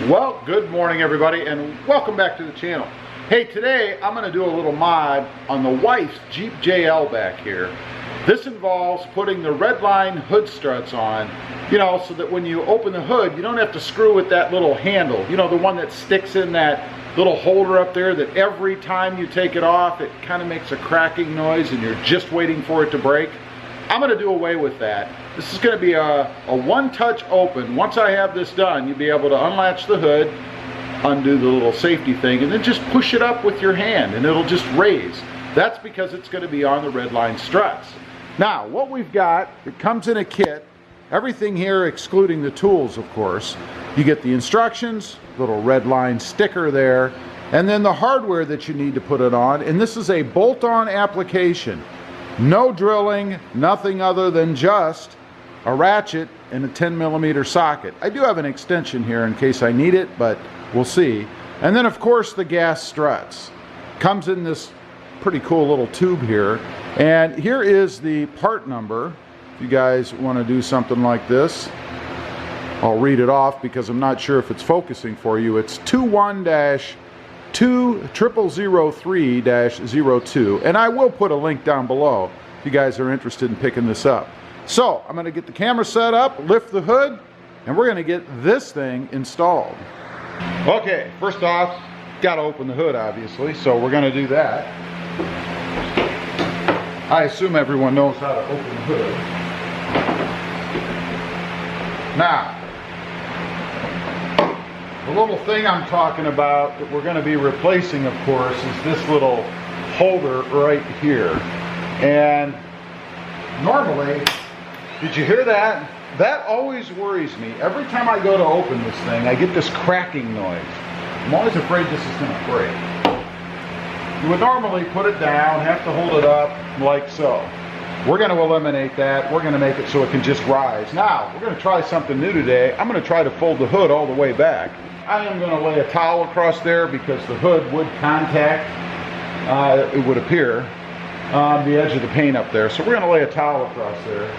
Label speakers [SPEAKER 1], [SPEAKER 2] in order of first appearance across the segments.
[SPEAKER 1] Well, good morning everybody and welcome back to the channel. Hey, today I'm going to do a little mod on the wife's Jeep JL back here. This involves putting the Redline hood struts on, you know, so that when you open the hood you don't have to screw with that little handle, you know, the one that sticks in that little holder up there that every time you take it off it kind of makes a cracking noise and you're just waiting for it to break. I'm going to do away with that. This is going to be a one-touch open. Once I have this done, you'll be able to unlatch the hood, undo the little safety thing, and then just push it up with your hand and it'll just raise. That's because it's going to be on the Redline struts. Now, what we've got, it comes in a kit. Everything here excluding the tools, of course. You get the instructions, little Redline sticker there, and then the hardware that you need to put it on. And this is a bolt-on application. No drilling, nothing other than just a ratchet and a 10mm socket. I do have an extension here in case I need it, but we'll see. And then of course the gas struts. Comes in this pretty cool little tube here. And here is the part number. If you guys want to do something like this, I'll read it off because I'm not sure if it's focusing for you. It's 21-20003-02, and I will put a link down below if you guys are interested in picking this up. So I'm going to get the camera set up, lift the hood, and we're going to get this thing installed. Okay, first off, got to open the hood obviously, so we're going to do that. I assume everyone knows how to open the hood. Now, the little thing I'm talking about that we're going to be replacing, of course, is this little holder right here. And normally, did you hear that? That always worries me. Every time I go to open this thing, I get this cracking noise. I'm always afraid this is going to break. You would normally put it down, have to hold it up like so. We're going to eliminate that. We're going to make it so it can just rise. Now, we're going to try something new today. I'm going to try to fold the hood all the way back. I am going to lay a towel across there because the hood would contact, it would appear, the edge of the paint up there. So we're going to lay a towel across there.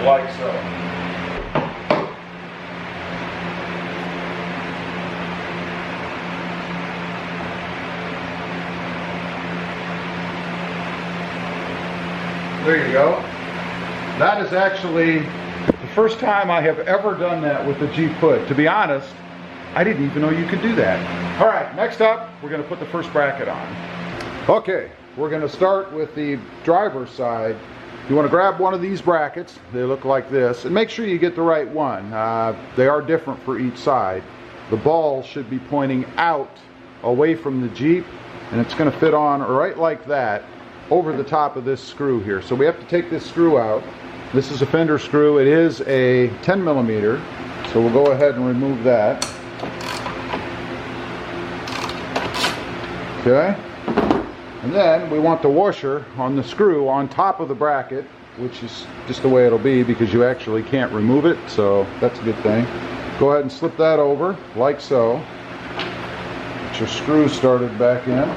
[SPEAKER 1] Like so. There you go. That is actually the first time I have ever done that with the Jeep hood. To be honest, I didn't even know you could do that. All right, next up, we're going to put the first bracket on. Okay, we're going to start with the driver's side. You want to grab one of these brackets. They look like this, and make sure you get the right one. They are different for each side. The ball should be pointing out away from the Jeep, and it's going to fit on right like that over the top of this screw here. So we have to take this screw out. This is a fender screw. It is a 10mm, so we'll go ahead and remove that. Okay, and then we want the washer on the screw on top of the bracket, which is just the way it'll be because you actually can't remove it, so that's a good thing. Go ahead and slip that over like so. Get your screw started back in.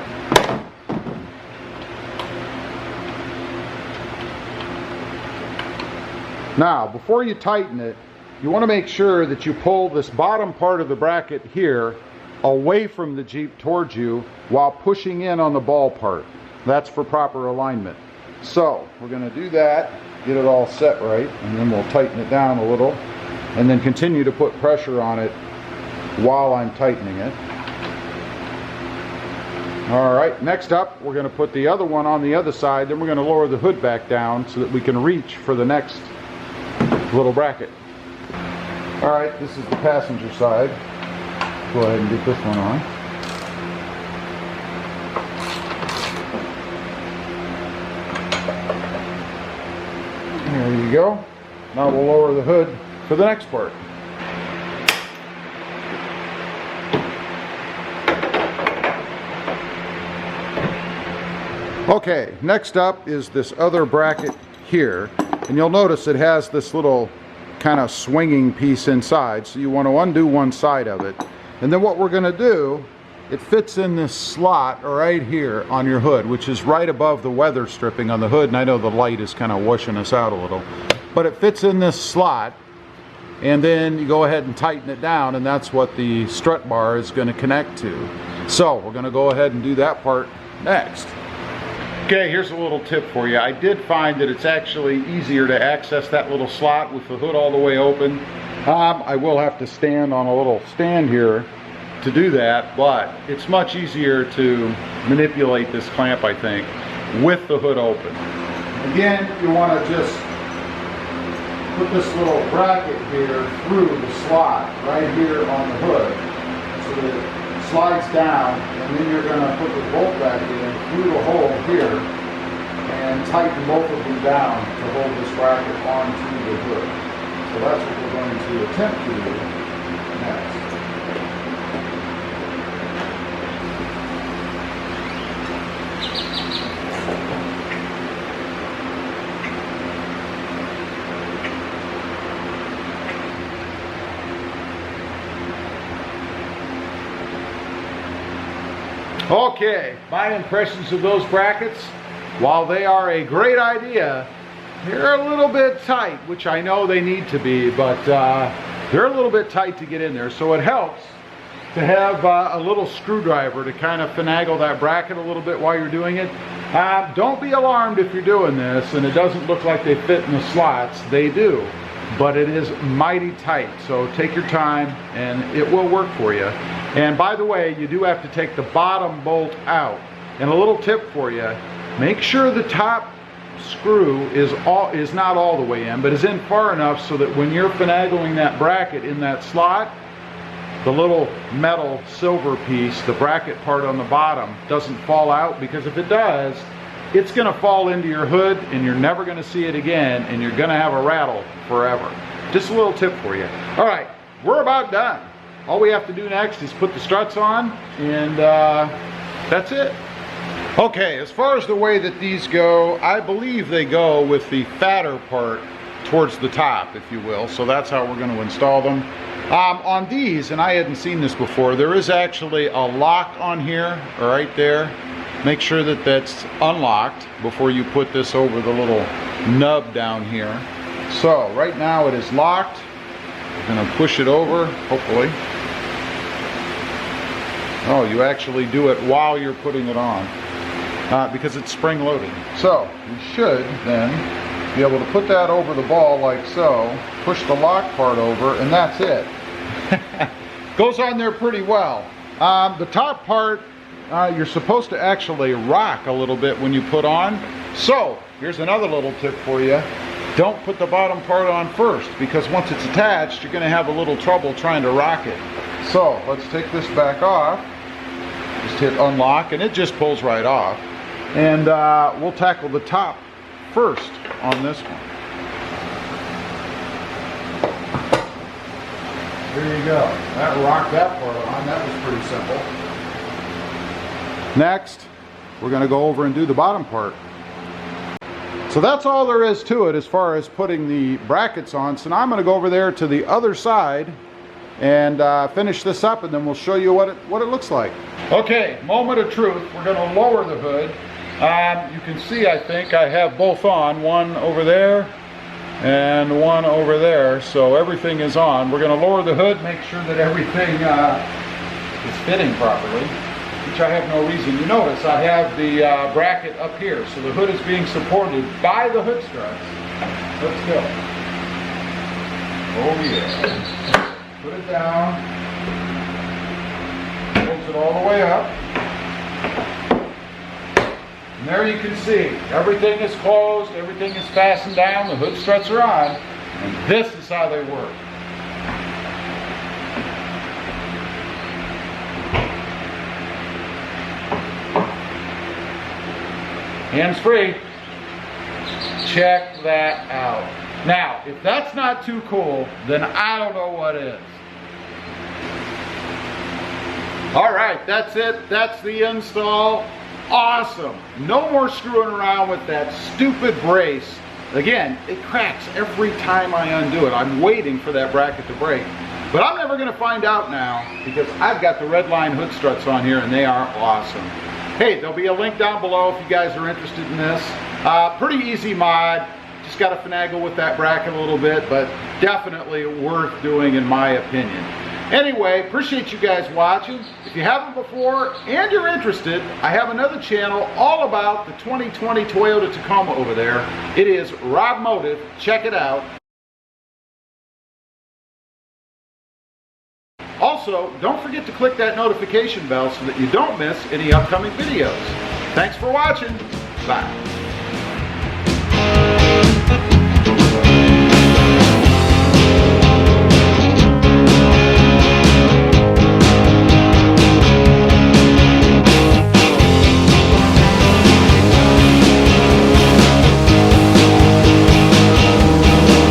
[SPEAKER 1] Now, before you tighten it, you want to make sure that you pull this bottom part of the bracket here away from the Jeep towards you while pushing in on the ball part. That's for proper alignment. So, we're going to do that, get it all set right, and then we'll tighten it down a little, and then continue to put pressure on it while I'm tightening it. Alright, next up, we're going to put the other one on the other side, then we're going to lower the hood back down so that we can reach for the next little bracket. Alright, this is the passenger side. Go ahead and get this one on. There you go. Now we'll lower the hood for the next part. Okay, next up is this other bracket here. And you'll notice it has this little kind of swinging piece inside, so you want to undo one side of it. And then what we're going to do it fits in this slot right here on your hood, which is right above the weather stripping on the hood. And I know the light is kind of washing us out a little, but it fits in this slot. And then you go ahead and tighten it down, and that's what the strut bar is going to connect to. So we're going to go ahead and do that part next. Okay, here's a little tip for you. I did find that it's actually easier to access that little slot with the hood all the way open. I will have to stand on a little stand here to do that, but it's much easier to manipulate this clamp, I think, with the hood open. Again, you want to just put this little bracket here through the slot right here on the hood so that it slides down, and then you're going to put the bolt back in through the hole here and tighten both of them down to hold this bracket onto the hood. So that's what we're going to attempt to do next. Okay, my impressions of those brackets, while they are a great idea, they're a little bit tight, which I know they need to be, but they're a little bit tight to get in there. So it helps to have a little screwdriver to kind of finagle that bracket a little bit while you're doing it. Don't be alarmed if you're doing this and it doesn't look like they fit in the slots. They do, but it is mighty tight. So take your time and it will work for you. And by the way, you do have to take the bottom bolt out. And a little tip for you, make sure the top screw is not all the way in, but is in far enough so that when you're finagling that bracket in that slot, the little metal silver piece, the bracket part on the bottom, doesn't fall out, because if it does, it's going to fall into your hood and you're never going to see it again, and you're going to have a rattle forever. Just a little tip for you. All right, we're about done. All we have to do next is put the struts on, and that's it. Okay, as far as the way that these go, I believe they go with the fatter part towards the top, if you will. So that's how we're going to install them. On these, and I hadn't seen this before, there is actually a lock on here, right there. Make sure that that's unlocked before you put this over the little nub down here. So right now it is locked. I'm going to push it over, hopefully. Oh, you actually do it while you're putting it on, because it's spring loaded. So you should then be able to put that over the ball like so, push the lock part over, and that's it. Goes on there pretty well. The top part, you're supposed to actually rock a little bit when you put on. So here's another little tip for you. Don't put the bottom part on first, because once it's attached, you're going to have a little trouble trying to rock it. So let's take this back off. Just hit unlock and it just pulls right off. And we'll tackle the top first on this one. There you go. That rocked that part on. That was pretty simple. Next, we're going to go over and do the bottom part. So that's all there is to it as far as putting the brackets on. So now I'm going to go over there to the other side and finish this up, and then we'll show you what it looks like. Okay, moment of truth. We're going to lower the hood. You can see, I think, I have both on. One over there and one over there. So everything is on. We're going to lower the hood, make sure that everything is fitting properly, which I have no reason. You notice I have the bracket up here, so the hood is being supported by the hood struts. Let's go. Oh yeah. Put it down. Holds it all the way up. And there you can see, everything is closed, everything is fastened down, the hood struts are on, and this is how they work. Hands free. Check that out. Now, if that's not too cool, then I don't know what is. All right, that's it. That's the install. Awesome. No more screwing around with that stupid brace. Again, it cracks every time I undo it. I'm waiting for that bracket to break. But I'm never going to find out now because I've got the Redline Hood Struts on here and they are awesome. Hey, there'll be a link down below if you guys are interested in this. Pretty easy mod. Just got to finagle with that bracket a little bit, but definitely worth doing in my opinion. Anyway, appreciate you guys watching. If you haven't before and you're interested, I have another channel all about the 2020 Toyota Tacoma over there. It is Rob Motive. Check it out. Also, don't forget to click that notification bell so that you don't miss any upcoming videos. Thanks for watching. Bye.